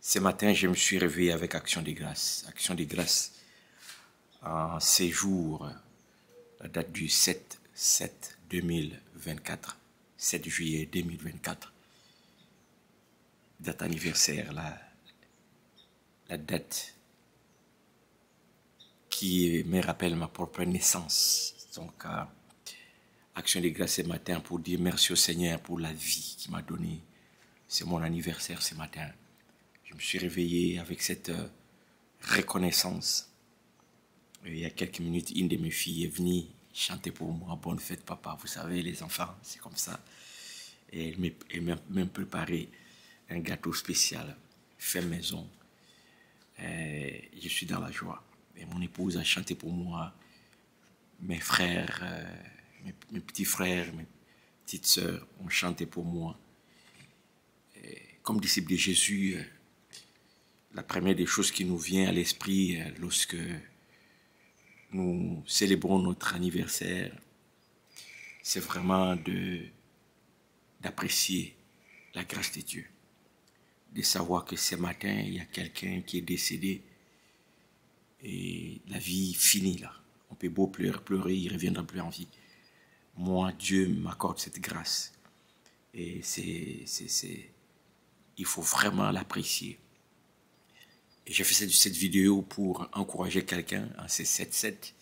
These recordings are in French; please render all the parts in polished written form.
Ce matin, je me suis réveillé avec Action des Grâces. Action des Grâces, en séjour, la date du 7/7/2024, 7 juillet 2024, date anniversaire, la date qui me rappelle ma propre naissance. Donc, Action des Grâces ce matin pour dire merci au Seigneur pour la vie qu'il m'a donnée. C'est mon anniversaire ce matin. Je me suis réveillé avec cette reconnaissance. Il y a quelques minutes, une de mes filles est venue chanter pour moi. Bonne fête, papa. Vous savez, les enfants, c'est comme ça. Et elle m'a même préparé un gâteau spécial, fait maison. Et je suis dans la joie. Et mon épouse a chanté pour moi. Mes frères, mes petits frères, mes petites sœurs ont chanté pour moi. Et comme disciple de Jésus, la première des choses qui nous vient à l'esprit lorsque nous célébrons notre anniversaire, c'est vraiment d'apprécier la grâce de Dieu. De savoir que ce matin, il y a quelqu'un qui est décédé et la vie finit là. On peut beau pleurer, il ne reviendra plus en vie. Moi, Dieu m'accorde cette grâce. Et il faut vraiment l'apprécier. Et j'ai fait cette vidéo pour encourager quelqu'un en ces 7/7.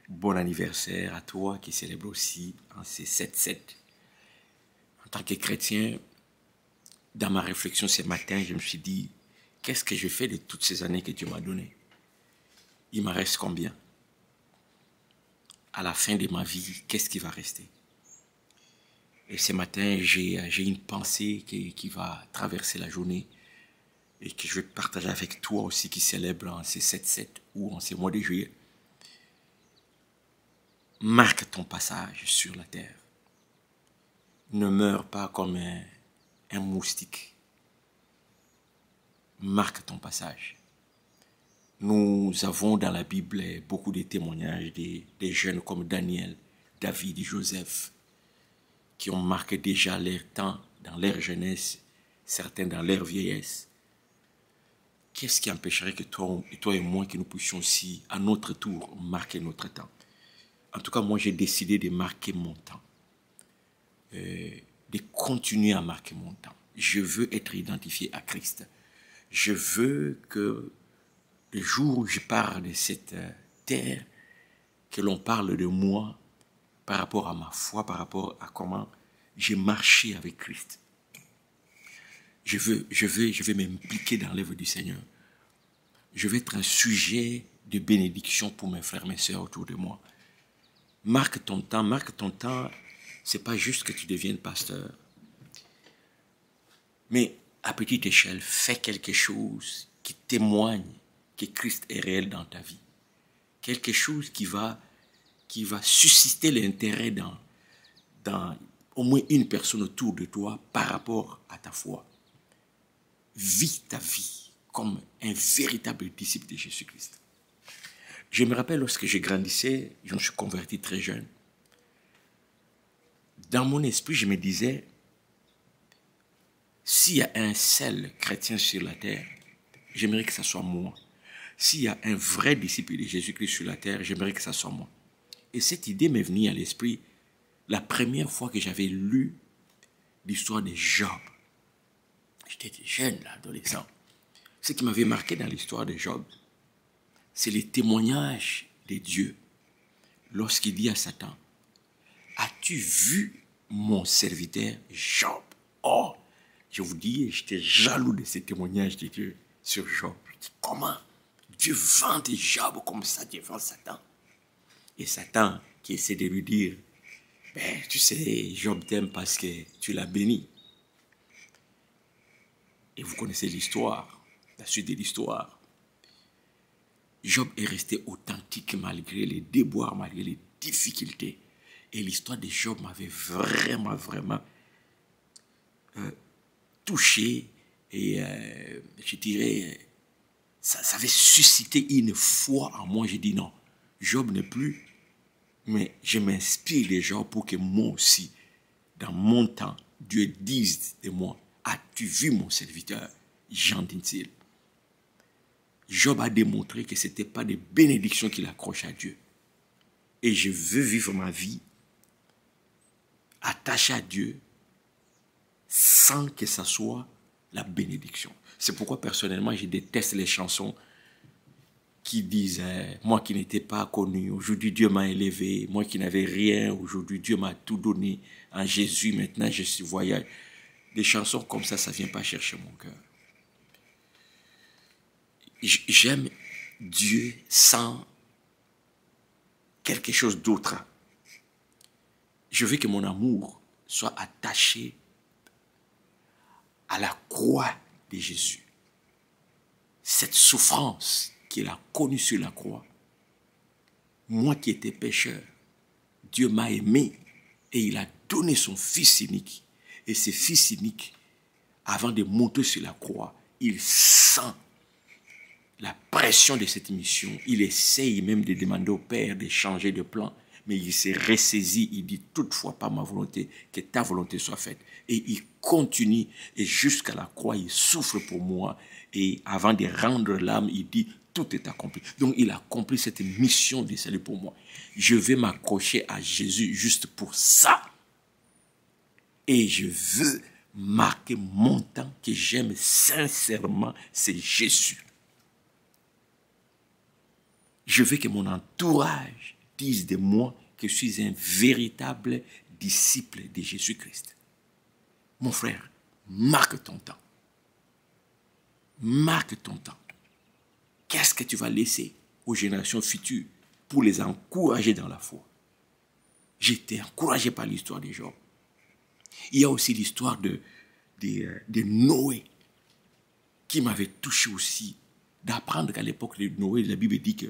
Bon anniversaire à toi qui célèbre aussi en ces 7/7. En tant que chrétien, dans ma réflexion ce matin, je me suis dit, qu'est-ce que je fais de toutes ces années que Dieu m'a données? Il m'en reste combien? À la fin de ma vie, qu'est-ce qui va rester? Et ce matin, j'ai une pensée qui va traverser la journée et que je vais partager avec toi aussi qui célèbre en ces 7/7 ou en ces mois de juillet. Marque ton passage sur la terre. Ne meurs pas comme un moustique. Marque ton passage. Nous avons dans la Bible beaucoup de témoignages des jeunes comme Daniel, David et Joseph qui ont marqué déjà leur temps dans leur jeunesse, certains dans leur vieillesse. Qu'est-ce qui empêcherait que toi et moi, que nous puissions aussi, à notre tour, marquer notre temps? En tout cas, moi, j'ai décidé de marquer mon temps, de continuer à marquer mon temps. Je veux être identifié à Christ. Je veux que le jour où je pars de cette terre, que l'on parle de moi par rapport à ma foi, par rapport à comment j'ai marché avec Christ. Je veux m'impliquer dans l'œuvre du Seigneur. Je veux être un sujet de bénédiction pour mes frères et mes sœurs autour de moi. Marque ton temps, c'est pas juste que tu deviennes pasteur. Mais à petite échelle, fais quelque chose qui témoigne que Christ est réel dans ta vie. Quelque chose qui va susciter l'intérêt dans au moins une personne autour de toi par rapport à ta foi. Vis ta vie comme un véritable disciple de Jésus-Christ. Je me rappelle lorsque je grandissais, je me suis converti très jeune. Dans mon esprit, je me disais, s'il y a un seul chrétien sur la terre, j'aimerais que ce soit moi. S'il y a un vrai disciple de Jésus-Christ sur la terre, j'aimerais que ce soit moi. Et cette idée m'est venue à l'esprit la première fois que j'avais lu l'histoire de Job. J'étais jeune, adolescent. Ce qui m'avait marqué dans l'histoire de Job, c'est les témoignages de Dieu lorsqu'il dit à Satan, « As-tu vu mon serviteur Job ?» Oh, je vous dis, j'étais jaloux de ces témoignages de Dieu sur Job. Je dis, comment Dieu vante Job comme ça devant Satan? Et Satan qui essaie de lui dire, ben, tu sais, Job t'aime parce que tu l'as béni. Et vous connaissez l'histoire, la suite de l'histoire. Job est resté authentique malgré les déboires, malgré les difficultés. Et l'histoire de Job m'avait vraiment touché. Et je dirais, ça avait suscité une foi en moi. J'ai dit non, Job n'est plus, mais je m'inspire de Job pour que moi aussi, dans mon temps, Dieu dise de moi, as-tu vu mon serviteur gentils. Job a démontré que ce n'était pas des bénédictions qu'il accroche à Dieu. Et je veux vivre ma vie attaché à Dieu sans que ça soit la bénédiction. C'est pourquoi personnellement je déteste les chansons qui disent moi qui n'étais pas connu, aujourd'hui Dieu m'a élevé, moi qui n'avais rien, aujourd'hui Dieu m'a tout donné en Jésus, maintenant je suis voyage. Des chansons comme ça ne vient pas chercher mon cœur. J'aime Dieu sans quelque chose d'autre. Je veux que mon amour soit attaché à la croix de Jésus. Cette souffrance qu'il a connue sur la croix. Moi qui étais pécheur, Dieu m'a aimé et il a donné son fils unique. Et ce fils unique, avant de monter sur la croix, il sent la pression de cette mission. Il essaye même de demander au Père de changer de plan. Mais il s'est ressaisi, il dit toutefois pas ma volonté, que ta volonté soit faite. Et il continue et jusqu'à la croix, il souffre pour moi. Et avant de rendre l'âme, il dit tout est accompli. Donc il a accompli cette mission de salut pour moi. Je vais m'accrocher à Jésus juste pour ça. Et je veux marquer mon temps que j'aime sincèrement, c'est Jésus. Je veux que mon entourage dise de moi que je suis un véritable disciple de Jésus-Christ. Mon frère, marque ton temps. Marque ton temps. Qu'est-ce que tu vas laisser aux générations futures pour les encourager dans la foi? J'étais encouragé par l'histoire de Job. Il y a aussi l'histoire de Noé qui m'avait touché aussi. D'apprendre qu'à l'époque de Noé, la Bible dit que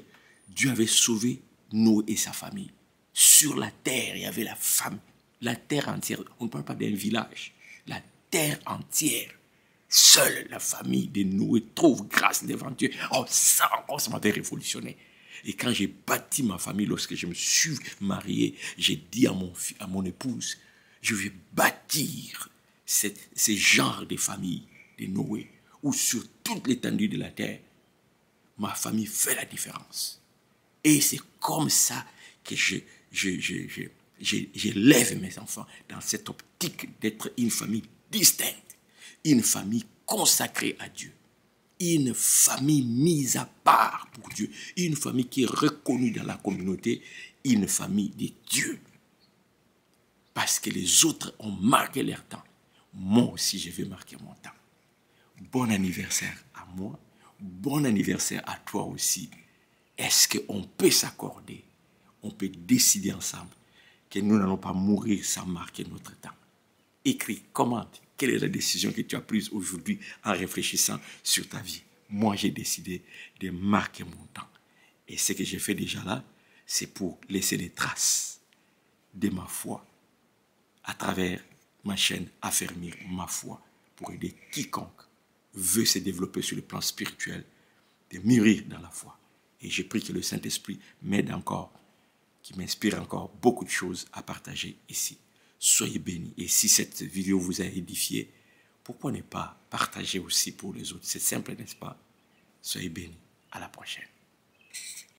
Dieu avait sauvé Noé et sa famille. Sur la terre, il y avait la femme, la terre entière. On ne parle pas d'un village. La terre entière. Seule la famille de Noé trouve grâce devant Dieu. Oh, ça encore, ça m'avait révolutionné. Et quand j'ai bâti ma famille, lorsque je me suis marié, j'ai dit à mon épouse, je vais bâtir ce genre de famille de Noé, où sur toute l'étendue de la terre, ma famille fait la différence. Et c'est comme ça que j'élève mes enfants dans cette optique d'être une famille distincte, une famille consacrée à Dieu, une famille mise à part pour Dieu, une famille qui est reconnue dans la communauté, une famille de Dieu. Parce que les autres ont marqué leur temps. Moi aussi, je vais marquer mon temps. Bon anniversaire à moi, bon anniversaire à toi aussi. Est-ce qu'on peut s'accorder, on peut décider ensemble que nous n'allons pas mourir sans marquer notre temps? Écris, commente, quelle est la décision que tu as prise aujourd'hui en réfléchissant sur ta vie? Moi, j'ai décidé de marquer mon temps. Et ce que j'ai fait déjà là, c'est pour laisser des traces de ma foi à travers ma chaîne Affermir ma foi pour aider quiconque veut se développer sur le plan spirituel, de mûrir dans la foi. Et je prie que le Saint-Esprit m'aide encore, qui m'inspire encore beaucoup de choses à partager ici. Soyez bénis. Et si cette vidéo vous a édifié, pourquoi ne pas partager aussi pour les autres? C'est simple, n'est-ce pas? Soyez bénis. À la prochaine.